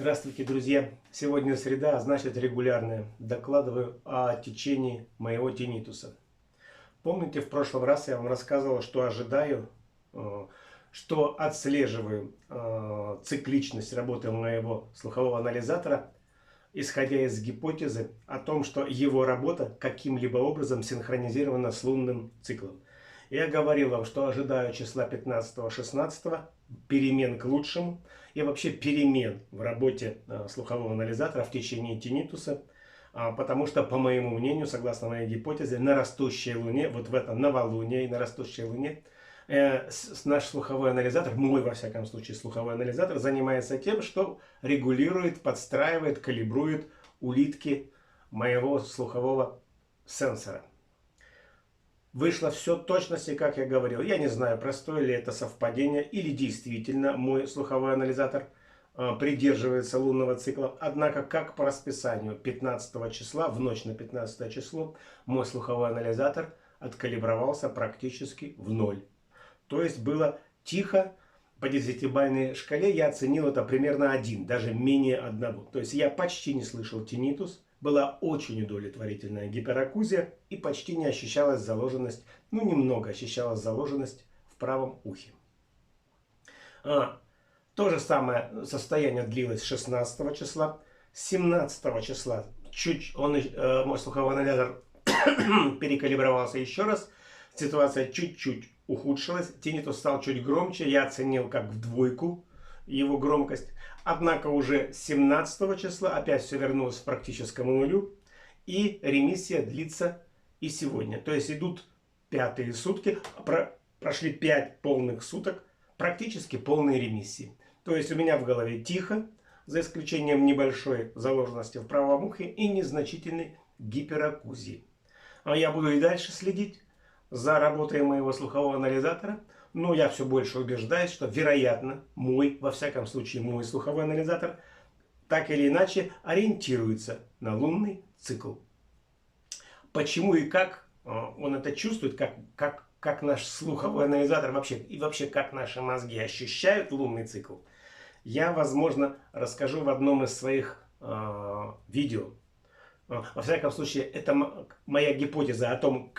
Здравствуйте, друзья! Сегодня среда, а значит регулярная. Докладываю о течении моего тиннитуса. Помните, в прошлый раз я вам рассказывал, что ожидаю, что отслеживаю цикличность работы моего слухового анализатора, исходя из гипотезы о том, что его работа каким-либо образом синхронизирована с лунным циклом. Я говорил вам, что ожидаю числа 15-16, перемен к лучшему и вообще перемен в работе слухового анализатора в течение тиннитуса, потому что, по моему мнению, согласно моей гипотезе, на растущей луне, вот в это новолуние и на растущей луне, наш слуховой анализатор, мой во всяком случае слуховой анализатор, занимается тем, что регулирует, подстраивает, калибрует улитки моего слухового сенсора. Вышло все в точности, как я говорил. Я не знаю, простое ли это совпадение или действительно мой слуховой анализатор придерживается лунного цикла. Однако, как по расписанию 15 числа, в ночь на 15 число, мой слуховой анализатор откалибровался практически в ноль. То есть было тихо. По 10-бальной шкале я оценил это примерно 1, даже менее 1. То есть я почти не слышал тиннитус. Была очень удовлетворительная гиперакузия и почти не ощущалась заложенность, немного ощущалась заложенность в правом ухе. То же самое состояние длилось 16 числа. 17 числа мой слуховой анализатор перекалибровался еще раз. Ситуация чуть-чуть ухудшилась. Тиннитус стал чуть громче. Я оценил как в 2 его громкость. Однако уже 17 числа опять все вернулось к практическому нулю. И ремиссия длится и сегодня. То есть идут 5-е сутки. Прошли 5 полных суток. Практически полной ремиссии. То есть у меня в голове тихо. За исключением небольшой заложенности в правом ухе и незначительной гиперакузии. А я буду и дальше следить за работой моего слухового анализатора. Но я все больше убеждаюсь, что, вероятно, во всяком случае, мой слуховой анализатор так или иначе ориентируется на лунный цикл. Почему и как он это чувствует, как наш слуховой анализатор вообще как наши мозги ощущают лунный цикл, я, возможно, расскажу в одном из своих видео. Во всяком случае, это моя гипотеза о том,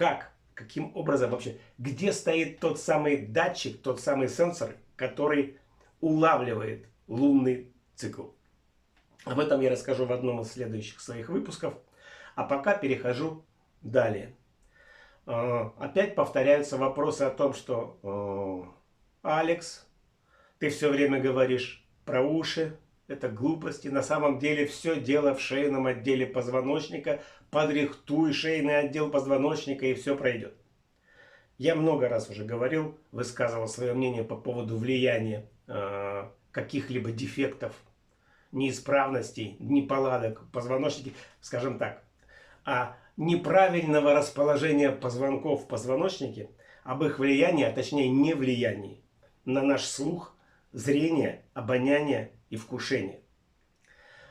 каким образом вообще, где стоит тот самый датчик, тот самый сенсор, который улавливает лунный цикл. Об этом я расскажу в одном из следующих своих выпусков. А пока перехожу далее. Опять повторяются вопросы о том, что Алекс, ты все время говоришь про уши, это глупости. На самом деле все дело в шейном отделе позвоночника. Подрихтуй шейный отдел позвоночника и все пройдет. Я много раз уже говорил, высказывал свое мнение по поводу влияния каких-либо дефектов, неисправностей, неполадок в позвоночнике, скажем так, неправильного расположения позвонков в позвоночнике, об их влиянии, а точнее не влиянии на наш слух, зрение, обоняние и вкушение.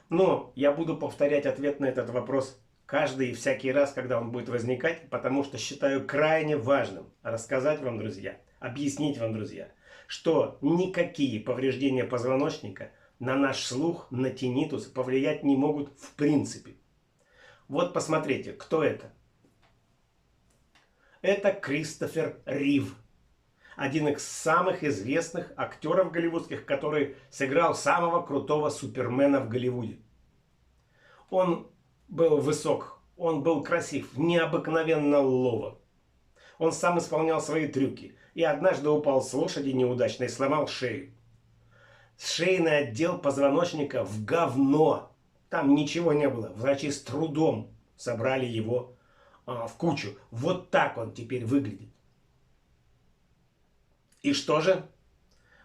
Но я буду повторять ответ на этот вопрос каждый и всякий раз, когда он будет возникать, потому что считаю крайне важным рассказать вам, друзья, объяснить вам, друзья, что никакие повреждения позвоночника на наш слух, на тиннитус повлиять не могут в принципе. Вот посмотрите, кто это. Это Кристофер Рив. Один из самых известных актеров голливудских, который сыграл самого крутого супермена в Голливуде. Он был высок, он был красив, необыкновенно ловок. Он сам исполнял свои трюки и однажды упал с лошади неудачно и сломал шею. Шейный отдел позвоночника в говно. Там ничего не было. Врачи с трудом собрали его в кучу. Вот так он теперь выглядит. И что же?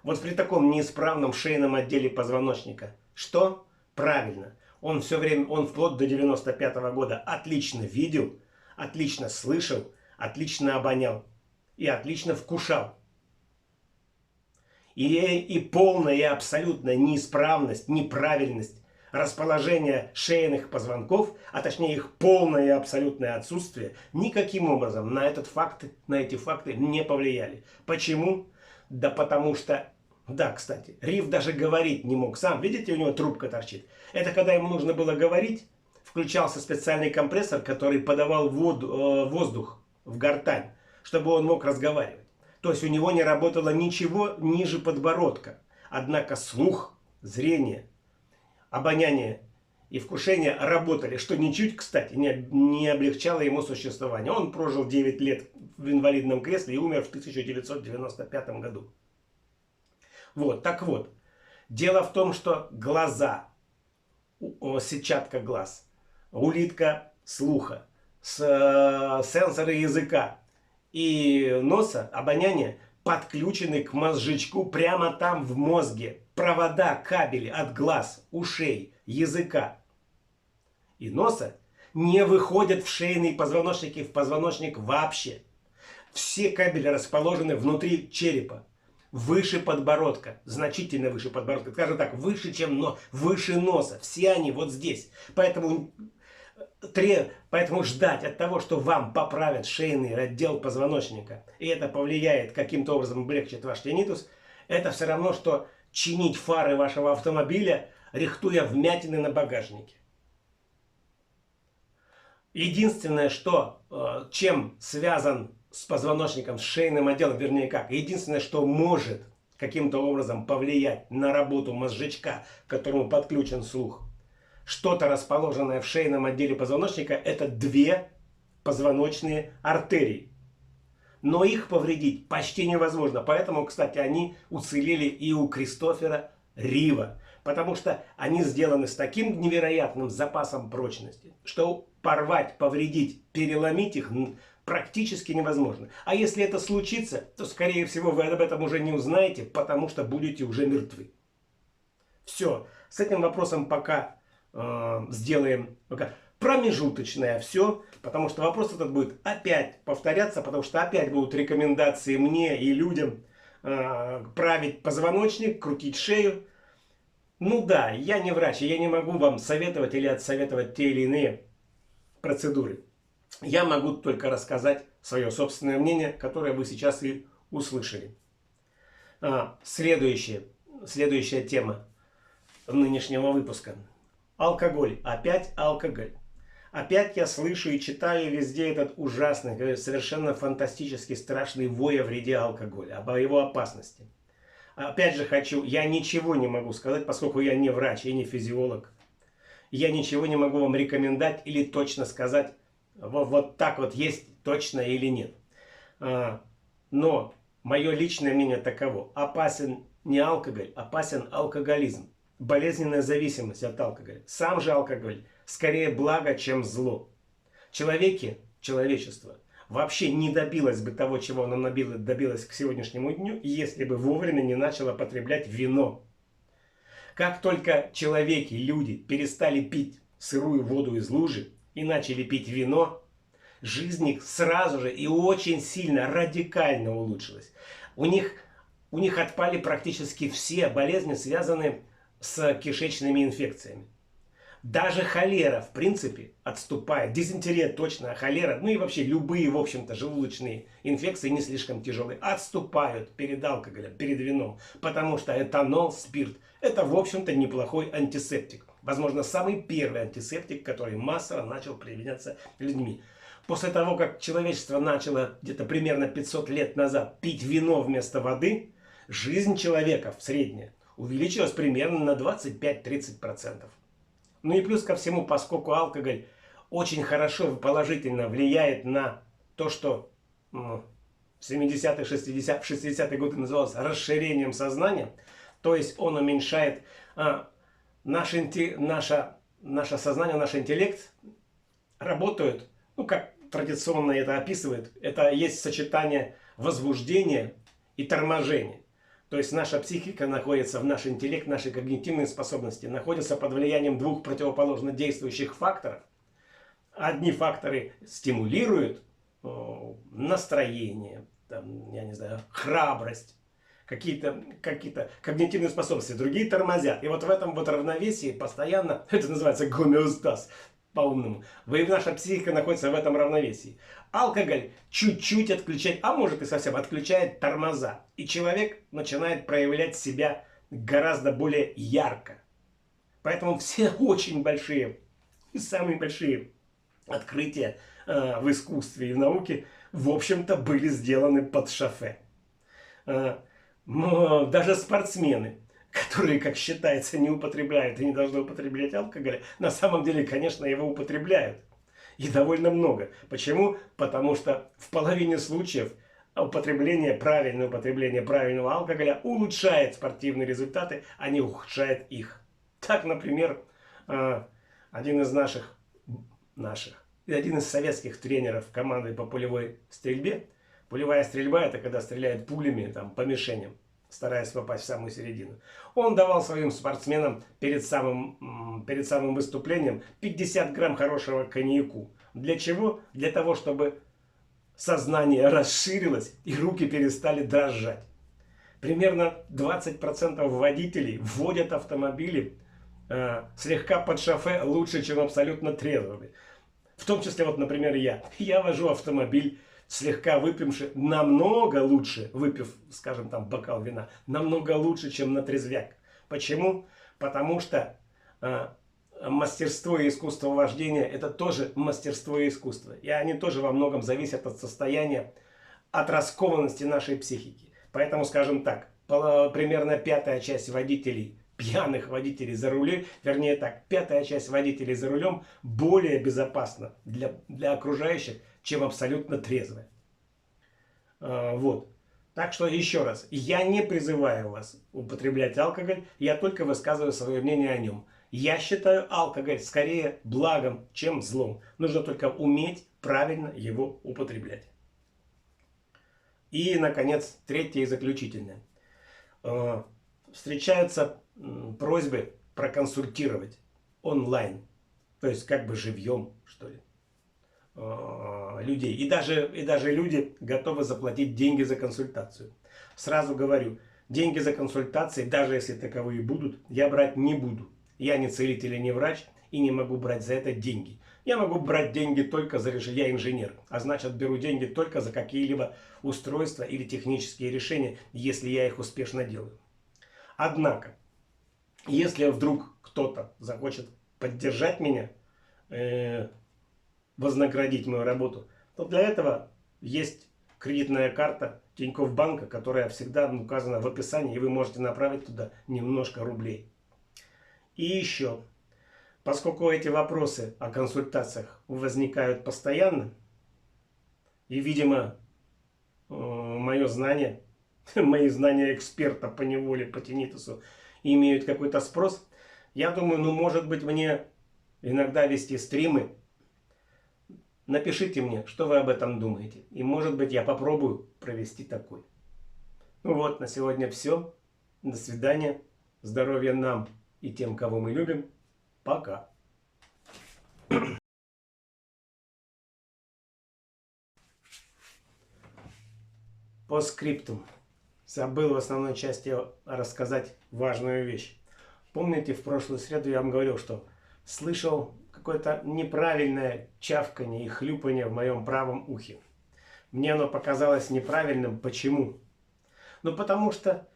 Вот при таком неисправном шейном отделе позвоночника. Что? Правильно. Он все время, он вплоть до 95-го года отлично видел, отлично слышал, отлично обонял и отлично вкушал. И полная и абсолютная неисправность, неправильность расположения шейных позвонков, а точнее их полное и абсолютное отсутствие, никаким образом на эти факты не повлияли. Почему? Да потому что Да, кстати, Риф даже говорить не мог сам. Видите, у него трубка торчит. Это когда ему нужно было говорить, включался специальный компрессор, который подавал воздух в гортань, чтобы он мог разговаривать. То есть у него не работало ничего ниже подбородка. Однако слух, зрение, обоняние и вкушение работали, что ничуть, кстати, не облегчало ему существование. Он прожил 9 лет в инвалидном кресле и умер в 1995 году. Вот, так вот. Дело в том, что глаза, сетчатка глаз, улитка слуха, сенсоры языка и носа, обоняние подключены к мозжечку прямо там в мозге. Провода, кабели от глаз, ушей, языка и носа не выходят в шейные позвоночники, в позвоночник вообще. Все кабели расположены внутри черепа, выше подбородка, значительно выше подбородка, скажем так, выше, чем выше носа. Все они вот здесь. Поэтому ждать от того, что вам поправят шейный отдел позвоночника, и это повлияет, каким-то образом облегчит ваш тинитус, это все равно, что чинить фары вашего автомобиля, рихтуя вмятины на багажнике. Единственное, что, чем связан с позвоночником, с шейным отделом, вернее как, единственное, что может каким-то образом повлиять на работу мозжечка, к которому подключен слух, что-то расположенное в шейном отделе позвоночника, это 2 позвоночные артерии. Но их повредить почти невозможно. Поэтому, кстати, они уцелели и у Кристофера Рива. Потому что они сделаны с таким невероятным запасом прочности, что порвать, повредить, переломить их практически невозможно. А если это случится, то, скорее всего, вы об этом уже не узнаете, потому что будете уже мертвы. Все. С этим вопросом пока сделаем промежуточное все, потому что вопрос этот будет опять повторяться, потому что опять будут рекомендации мне и людям править позвоночник, крутить шею. Ну да, я не врач, и я не могу вам советовать или отсоветовать те или иные процедуры. Я могу только рассказать свое собственное мнение, которое вы сейчас и услышали. Следующая тема нынешнего выпуска. Алкоголь. Опять алкоголь. Опять я слышу и читаю везде этот ужасный, совершенно фантастически страшный вой о вреде алкоголя, об его опасности. Опять же я ничего не могу сказать, поскольку я не врач и не физиолог. Я ничего не могу вам рекомендовать или точно сказать, вот так вот есть точно или нет. Но мое личное мнение таково. Опасен не алкоголь, опасен алкоголизм. Болезненная зависимость от алкоголя. Сам же алкоголь скорее благо, чем зло. Человечество вообще не добилось бы того, чего оно добилось к сегодняшнему дню, если бы вовремя не начало потреблять вино. Как только люди перестали пить сырую воду из лужи и начали пить вино, жизнь их сразу же и очень сильно, радикально улучшилась. У них отпали практически все болезни, связанные с кишечными инфекциями. Даже холера, в принципе, отступает. Дизентерия точно, а холера, ну и вообще любые, в общем-то, желудочные инфекции не слишком тяжелые, отступают перед алкоголем, перед вином. Потому что этанол, спирт, это, в общем-то, неплохой антисептик. Возможно, самый первый антисептик, который массово начал применяться людьми. После того, как человечество начало где-то примерно 500 лет назад пить вино вместо воды, жизнь человека в среднем увеличилась примерно на 25-30%. Ну и плюс ко всему, поскольку алкоголь очень хорошо положительно влияет на то, что в 70-е, 60-е годы называлось расширением сознания, то есть он уменьшает наше сознание, наш интеллект, работают, ну как традиционно это описывают, это есть сочетание возбуждения и торможения. То есть наша психика находится, наш интеллект, наши когнитивные способности находятся под влиянием 2 противоположно действующих факторов. Одни факторы стимулируют настроение, там, я не знаю, храбрость, какие-то когнитивные способности, другие тормозят. И вот в этом вот равновесии постоянно, это называется гомеостаз, по-умному. Наша психика находится в этом равновесии. Алкоголь чуть-чуть отключает, а может и совсем отключает тормоза. И человек начинает проявлять себя гораздо более ярко. Поэтому все очень большие и самые большие открытия в искусстве и в науке, в общем-то, были сделаны под шофе. Даже спортсмены, которые, как считается, не употребляют и не должны употреблять алкоголь, на самом деле, конечно, его употребляют. И довольно много. Почему? Потому что в половине случаев правильное употребление правильного алкоголя улучшает спортивные результаты, а не ухудшает их. Так, например, один из один из советских тренеров команды по пулевой стрельбе. Пулевая стрельба — это когда стреляют пулями там, по мишеням, стараясь попасть в самую середину. Он давал своим спортсменам перед самым выступлением 50 грамм хорошего коньяку. Для чего? Для того, чтобы сознание расширилось и руки перестали дрожать. Примерно 20% водителей водят автомобили слегка под шофе лучше, чем абсолютно трезвыми. В том числе, вот, например, я. Я вожу автомобиль слегка выпивший намного лучше, выпив, скажем, там бокал вина, намного лучше, чем на трезвяк. Почему? Потому что мастерство и искусство вождения — это тоже мастерство и искусство. И они тоже во многом зависят от состояния, от раскованности нашей психики. Поэтому, скажем так, примерно пятая часть водителей, пьяных водителей за рулем, вернее так, пятая часть водителей за рулем более безопасна для окружающих, чем абсолютно трезвая. Вот. Так что еще раз, я не призываю вас употреблять алкоголь, я только высказываю свое мнение о нем. Я считаю алкоголь скорее благом, чем злом. Нужно только уметь правильно его употреблять. И, наконец, третье и заключительное. Встречаются просьбы проконсультировать онлайн. То есть как бы живьем, что ли, людей. И даже люди готовы заплатить деньги за консультацию. Сразу говорю, деньги за консультации, даже если таковые будут, я брать не буду. Я не целитель и не врач, и не могу брать за это деньги. Я могу брать деньги только за решение. Я инженер, а значит беру деньги только за какие-либо устройства или технические решения, если я их успешно делаю. Однако, если вдруг кто-то захочет поддержать меня, вознаградить мою работу, то для этого есть кредитная карта Тинькофф банка, которая всегда указана в описании, и вы можете направить туда немножко рублей. И еще, поскольку эти вопросы о консультациях возникают постоянно, и, видимо, мои знания эксперта по неволе, по тинитусу имеют какой-то спрос, я думаю, может быть, мне иногда вести стримы. Напишите мне, что вы об этом думаете. И, может быть, я попробую провести такой. Ну вот, на сегодня все. До свидания. Здоровья нам и тем, кого мы любим. Пока. По скриптум. Забыл в основной части рассказать важную вещь. Помните, в прошлую среду я вам говорил, что слышал какое-то неправильное чавканье и хлюпанье в моем правом ухе. Мне оно показалось неправильным. Почему? Ну, потому что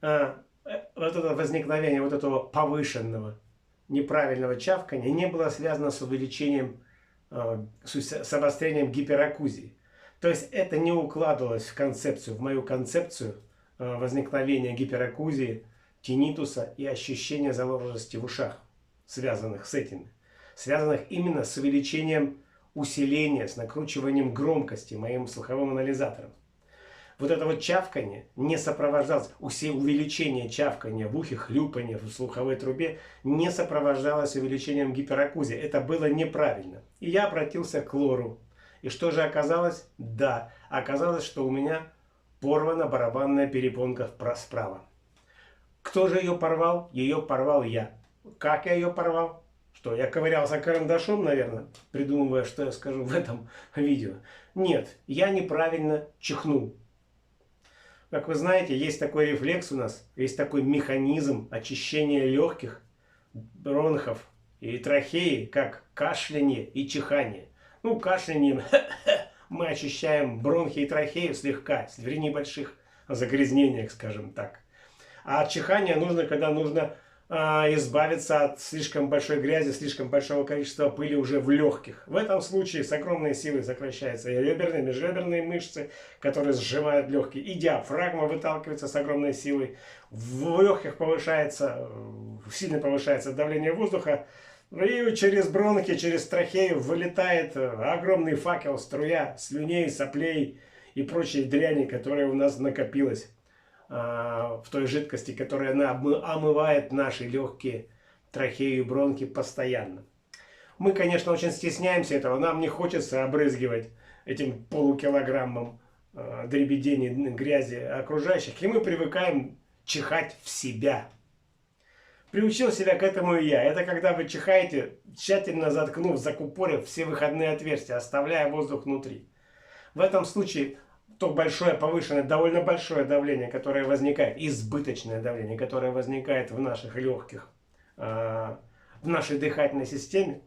вот это возникновение вот этого повышенного неправильного чавканья не было связано с увеличением, с обострением гиперакузии. То есть это не укладывалось в концепцию, в мою концепцию возникновения гиперакузии, тинитуса и ощущения заложенности в ушах, связанных с этим. Связанных именно с увеличением усиления, с накручиванием громкости моим слуховым анализатором. Вот это вот чавканье не сопровождалось, увеличение чавканья в ухе, хлюпанье в слуховой трубе не сопровождалось увеличением гиперакузии. Это было неправильно. И я обратился к лору. И что же оказалось? Да, оказалось, что у меня порвана барабанная перепонка справа. Кто же ее порвал? Ее порвал я. Как я ее порвал? Что, я ковырялся карандашом, наверное, придумывая, что я скажу в этом видео? Нет, я неправильно чихнул. Как вы знаете, есть такой рефлекс у нас, есть такой механизм очищения легких, бронхов и трахеи, как кашляние и чихание. Ну, кашлянием мы очищаем бронхи и трахею слегка, при небольших загрязнениях, скажем так. А от чихания нужно, когда нужно избавиться от слишком большой грязи, слишком большого количества пыли уже в легких. В этом случае с огромной силой сокращаются и реберные, межреберные мышцы, которые сжимают легкие, и диафрагма выталкивается с огромной силой. В легких сильно повышается давление воздуха, и через бронхи, через трахею вылетает огромный факел, струя слюней, соплей и прочей дряни, которая у нас накопилась в той жидкости, которая омывает наши легкие, трахею и бронхи постоянно. Мы, конечно, очень стесняемся этого, нам не хочется обрызгивать этим полукилограммом дребедени, грязи окружающих, и мы привыкаем чихать в себя. Приучил себя к этому и я. Это когда вы чихаете, тщательно заткнув, закупорив все выходные отверстия, оставляя воздух внутри. В этом случае то большое повышенное, довольно большое давление, которое возникает, избыточное давление, которое возникает в наших легких, в нашей дыхательной системе,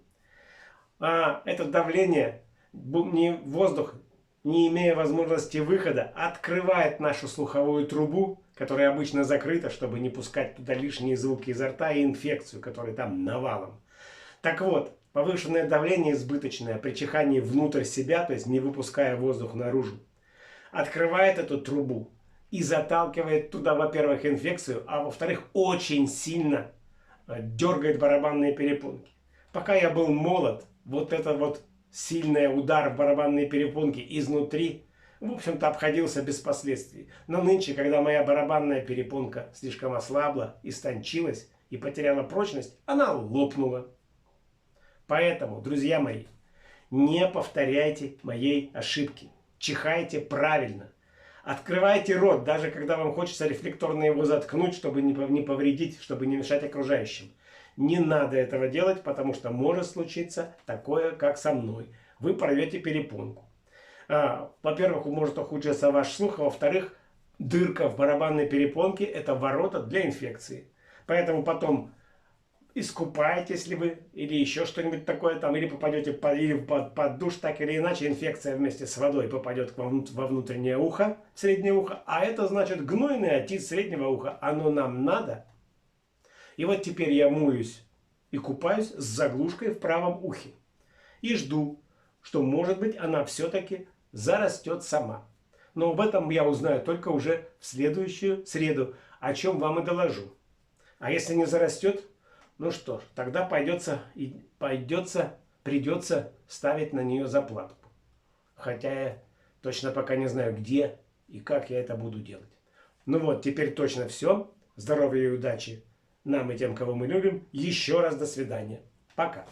это давление, воздух, не имея возможности выхода, открывает нашу слуховую трубу, которая обычно закрыта, чтобы не пускать туда лишние звуки изо рта и инфекцию, которая там навалом. Так вот, повышенное давление избыточное при чихании внутрь себя, то есть не выпуская воздух наружу, открывает эту трубу и заталкивает туда, во-первых, инфекцию, а во-вторых, очень сильно дергает барабанные перепонки. Пока я был молод, вот этот вот сильный удар в барабанные перепонки изнутри, в общем-то, обходился без последствий. Но нынче, когда моя барабанная перепонка слишком ослабла, истончилась и потеряла прочность, она лопнула. Поэтому, друзья мои, не повторяйте моей ошибки. Чихайте правильно. Открывайте рот, даже когда вам хочется рефлекторно его заткнуть, чтобы не повредить, чтобы не мешать окружающим. Не надо этого делать, потому что может случиться такое, как со мной. Вы порвете перепонку. Во-первых, может ухудшиться ваш слух, а во-вторых, дырка в барабанной перепонке – это ворота для инфекции. Поэтому потом искупаетесь ли вы, или еще что-нибудь такое там, или попадете под душ, так или иначе, инфекция вместе с водой попадет к вам во внутреннее ухо, среднее ухо, а это значит гнойный отит среднего уха. Оно нам надо. И вот теперь я моюсь и купаюсь с заглушкой в правом ухе. И жду, что, может быть, она все-таки зарастет сама. Но об этом я узнаю только уже в следующую среду, о чем вам и доложу. А если не зарастет, ну что ж, тогда придется ставить на нее заплатку. Хотя я точно пока не знаю, где и как я это буду делать. Ну вот, теперь точно все. Здоровья и удачи нам и тем, кого мы любим. Еще раз до свидания. Пока.